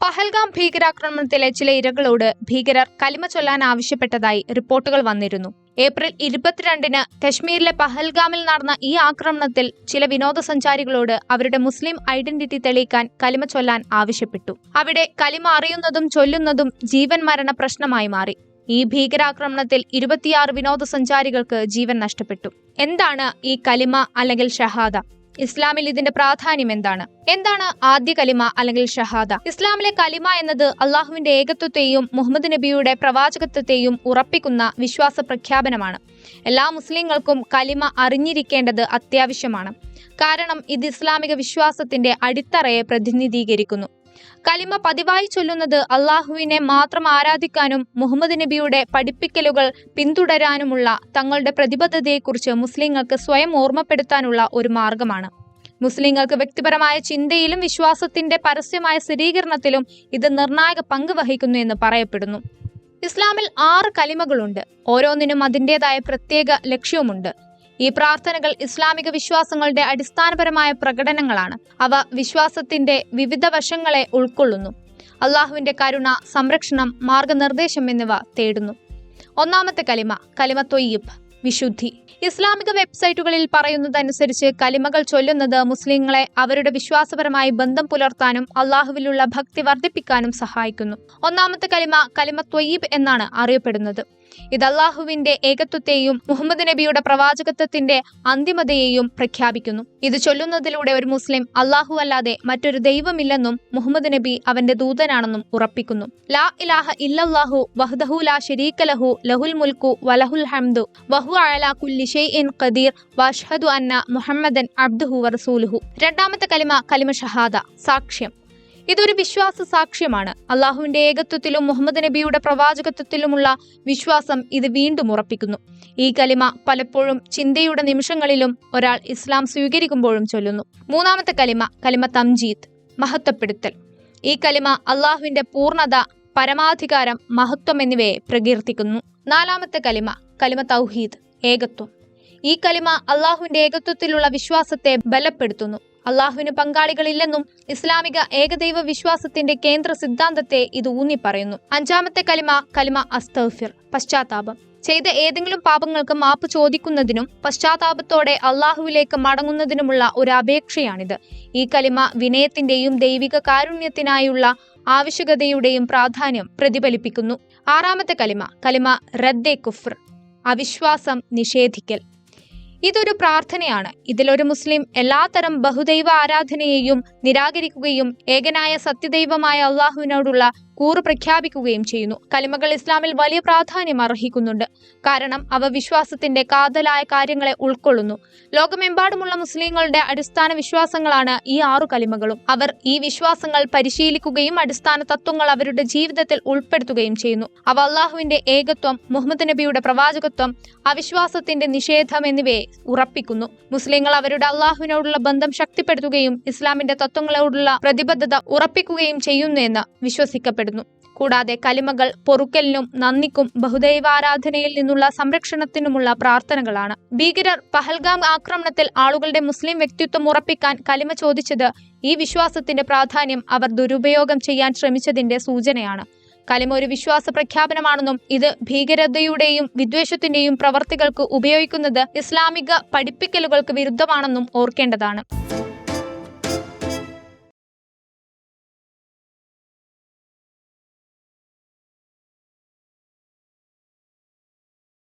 പഹൽഗാം ഭീകരാക്രമണത്തിലെ ചില ഇരകളോട് ഭീകരർ കലിമ ചൊല്ലാൻ ആവശ്യപ്പെട്ടതായി റിപ്പോർട്ടുകൾ വന്നിരുന്നു. ഏപ്രിൽ 22-ന് കശ്മീരിലെ പഹൽഗാമിൽ നടന്ന ഈ ആക്രമണത്തിൽ ചില വിനോദസഞ്ചാരികളോട് അവരുടെ മുസ്ലിം ഐഡന്റിറ്റി തെളിയിക്കാൻ കലിമ ചൊല്ലാൻ ആവശ്യപ്പെട്ടു. അവിടെ കലിമ അറിയുന്നതും ചൊല്ലുന്നതും ജീവൻ മരണ പ്രശ്നമായി മാറി. ഈ ഭീകരാക്രമണത്തിൽ 26 വിനോദസഞ്ചാരികൾക്ക് ജീവൻ നഷ്ടപ്പെട്ടു. എന്താണ് ഈ കലിമ അല്ലെങ്കിൽ ഷഹാദ? ഇസ്ലാമിൽ ഇതിന്റെ പ്രാധാന്യം എന്താണ് ആദ്യ കലിമ അല്ലെങ്കിൽ ഷഹാദ? ഇസ്ലാമിലെ കലിമ എന്നത് അള്ളാഹുവിന്റെ ഏകത്വത്തെയും മുഹമ്മദ് നബിയുടെ പ്രവാചകത്വത്തെയും ഉറപ്പിക്കുന്ന വിശ്വാസ പ്രഖ്യാപനമാണ്. എല്ലാ മുസ്ലിങ്ങൾക്കും കലിമ അറിഞ്ഞിരിക്കേണ്ടത് അത്യാവശ്യമാണ്. കാരണം ഇത് ഇസ്ലാമിക വിശ്വാസത്തിന്റെ അടിത്തറയെ പ്രതിനിധീകരിക്കുന്നു. കലിമ പതിവായി ചൊല്ലുന്നത് അള്ളാഹുവിനെ മാത്രം ആരാധിക്കാനും മുഹമ്മദ് നബിയുടെ പഠിപ്പിക്കലുകൾ പിന്തുടരാനുമുള്ള തങ്ങളുടെ പ്രതിബദ്ധതയെക്കുറിച്ച് മുസ്ലിങ്ങൾക്ക് സ്വയം ഓർമ്മപ്പെടുത്താനുള്ള ഒരു മാർഗമാണ്. മുസ്ലിങ്ങൾക്ക് വ്യക്തിപരമായ ചിന്തയിലും വിശ്വാസത്തിന്റെ പരസ്യമായ സ്ഥിരീകരണത്തിലും ഇത് നിർണായക പങ്ക് വഹിക്കുന്നു എന്ന് പറയപ്പെടുന്നു. ഇസ്ലാമിൽ 6 കലിമകളുണ്ട്. ഓരോന്നിനും അതിൻ്റെതായ പ്രത്യേക ലക്ഷ്യവുമുണ്ട്. ഈ പ്രാർത്ഥനകൾ ഇസ്ലാമിക വിശ്വാസങ്ങളുടെ അടിസ്ഥാനപരമായ പ്രകടനങ്ങളാണ്. അവ വിശ്വാസത്തിന്റെ വിവിധ വശങ്ങളെ ഉൾക്കൊള്ളുന്നു. അള്ളാഹുവിന്റെ കരുണ, സംരക്ഷണം, മാർഗനിർദ്ദേശം എന്നിവ തേടുന്നു. ഒന്നാമത്തെ കലിമ, കലിമ ത്വയ്യിബ്, വിശുദ്ധി. ഇസ്ലാമിക വെബ്സൈറ്റുകളിൽ പറയുന്നതനുസരിച്ച് കലിമകൾ ചൊല്ലുന്നത് മുസ്ലിങ്ങളെ അവരുടെ വിശ്വാസപരമായി ബന്ധം പുലർത്താനും അള്ളാഹുവിലുള്ള ഭക്തി വർദ്ധിപ്പിക്കാനും സഹായിക്കുന്നു. ഒന്നാമത്തെ കലിമ, കലിമ ത്വയ്യിബ് എന്നാണ് അറിയപ്പെടുന്നത്. ഇത് അള്ളാഹുവിന്റെ ഏകത്വത്തെയും മുഹമ്മദ് നബിയുടെ പ്രവാചകത്വത്തിന്റെ അന്തിമതയെയും പ്രഖ്യാപിക്കുന്നു. ഇത് ചൊല്ലുന്നതിലൂടെ ഒരു മുസ്ലിം അള്ളാഹു അല്ലാതെ മറ്റൊരു ദൈവമില്ലെന്നും മുഹമ്മദ് നബി അവന്റെ ദൂതനാണെന്നും ഉറപ്പിക്കുന്നു. ലാ ഇലാഹ ഇല്ലല്ലാഹു വഹ്ദഹു ലാ ശരീക ലഹു ലഹുൽ മുൽക്കു വലഹുൽ ഹംദു വഹുവ അലാ കുല്ലി ഷൈഇൻ ഖദീർ വഅശ്ഹദു അന്ന മുഹമ്മദൻ അബ്ദുഹു വറസൂലുഹു. രണ്ടാമത്തെ കലിമ, കലിമ ഷഹാദ, സാക്ഷ്യം. ഇതൊരു വിശ്വാസ സാക്ഷ്യമാണ്. അള്ളാഹുവിന്റെ ഏകത്വത്തിലും മുഹമ്മദ് നബിയുടെ പ്രവാചകത്വത്തിലുമുള്ള വിശ്വാസം ഇത് വീണ്ടും ഉറപ്പിക്കുന്നു. ഈ കലിമ പലപ്പോഴും ചിന്തയുടെ നിമിഷങ്ങളിലും ഒരാൾ ഇസ്ലാം സ്വീകരിക്കുമ്പോഴും ചൊല്ലുന്നു. മൂന്നാമത്തെ കലിമ, കലിമ തംജീദ്, മഹത്വപ്പെടുത്തൽ. ഈ കലിമ അള്ളാഹുവിന്റെ പൂർണ്ണത, പരമാധികാരം, മഹത്വം എന്നിവയെ പ്രകീർത്തിക്കുന്നു. നാലാമത്തെ കലിമ, കലിമ തൗഹീദ്, ഏകത്വം. ഈ കലിമ അള്ളാഹുവിന്റെ ഏകത്വത്തിലുള്ള വിശ്വാസത്തെ ബലപ്പെടുത്തുന്നു. അള്ളാഹുവിന് പങ്കാളികളില്ലെന്നും ഇസ്ലാമിക ഏകദൈവ വിശ്വാസത്തിന്റെ കേന്ദ്ര സിദ്ധാന്തത്തെ ഇത് ഊന്നിപ്പറയുന്നു. അഞ്ചാമത്തെ കലിമ, കലിമ അസ്തഗ്ഫിർ, പശ്ചാത്താപം. ചെയ്ത ഏതെങ്കിലും പാപങ്ങൾക്ക് മാപ്പ് ചോദിക്കുന്നതിനും പശ്ചാത്താപത്തോടെ അള്ളാഹുവിലേക്ക് മടങ്ങുന്നതിനുമുള്ള ഒരു അപേക്ഷയാണിത്. ഈ കലിമ വിനയത്തിന്റെയും ദൈവിക കാരുണ്യത്തിനായുള്ള ആവശ്യകതയുടെയും പ്രാധാന്യം പ്രതിഫലിപ്പിക്കുന്നു. ആറാമത്തെ കലിമ, കലിമ റദ്ദെ കുഫ്ർ, അവിശ്വാസം നിഷേധിക്കൽ. ഇതൊരു പ്രാർത്ഥനയാണ്. ഇതിലൊരു മുസ്ലിം എല്ലാത്തരം ബഹുദൈവ ആരാധനയെയും നിരാകരിക്കുകയും ഏകനായ സത്യദൈവമായ അള്ളാഹുവിനോടുള്ള കൂറ് പ്രഖ്യാപിക്കുകയും ചെയ്യുന്നു. കലിമകൾ ഇസ്ലാമിൽ വലിയ പ്രാധാന്യം അർഹിക്കുന്നുണ്ട്. കാരണം അവ വിശ്വാസത്തിന്റെ കാതലായ കാര്യങ്ങളെ ഉൾക്കൊള്ളുന്നു. ലോകമെമ്പാടുമുള്ള മുസ്ലിങ്ങളുടെ അടിസ്ഥാന വിശ്വാസങ്ങളാണ് ഈ 6 കലിമകളും. അവർ ഈ വിശ്വാസങ്ങൾ പരിശീലിക്കുകയും അടിസ്ഥാന തത്വങ്ങൾ അവരുടെ ജീവിതത്തിൽ ഉൾപ്പെടുത്തുകയും ചെയ്യുന്നു. അവ അള്ളാഹുവിന്റെ ഏകത്വം, മുഹമ്മദ് നബിയുടെ പ്രവാചകത്വം, അവിശ്വാസത്തിന്റെ നിഷേധം എന്നിവയെ ഉറപ്പിക്കുന്നു. മുസ്ലിങ്ങൾ അവരുടെ അള്ളാഹുവിനോടുള്ള ബന്ധം ശക്തിപ്പെടുത്തുകയും ഇസ്ലാമിന്റെ തത്വങ്ങളോടുള്ള പ്രതിബദ്ധത ഉറപ്പിക്കുകയും ചെയ്യുന്നു എന്ന് വിശ്വസിക്കപ്പെടുന്നു. കൂടാതെ കലിമകൾ പൊറുക്കലിനും നന്ദിക്കും ബഹുദൈവാരാധനയിൽ നിന്നുള്ള സംരക്ഷണത്തിനുമുള്ള പ്രാർത്ഥനകളാണ്. ഭീകരർ പഹൽഗാം ആക്രമണത്തിൽ ആളുകളുടെ മുസ്ലിം വ്യക്തിത്വം ഉറപ്പിക്കാൻ കലിമ ചോദിച്ചത് ഈ വിശ്വാസത്തിന്റെ പ്രാധാന്യം അവർ ദുരുപയോഗം ചെയ്യാൻ ശ്രമിച്ചതിന്റെ സൂചനയാണ്. കലിമ ഒരു വിശ്വാസ പ്രഖ്യാപനമാണെന്നും ഇത് ഭീകരതയുടെയും വിദ്വേഷത്തിന്റെയും പ്രവർത്തികൾക്ക് ഉപയോഗിക്കുന്നത് ഇസ്ലാമിക പഠിപ്പിക്കലുകൾക്ക് വിരുദ്ധമാണെന്നും ഓർക്കേണ്ടതാണ്.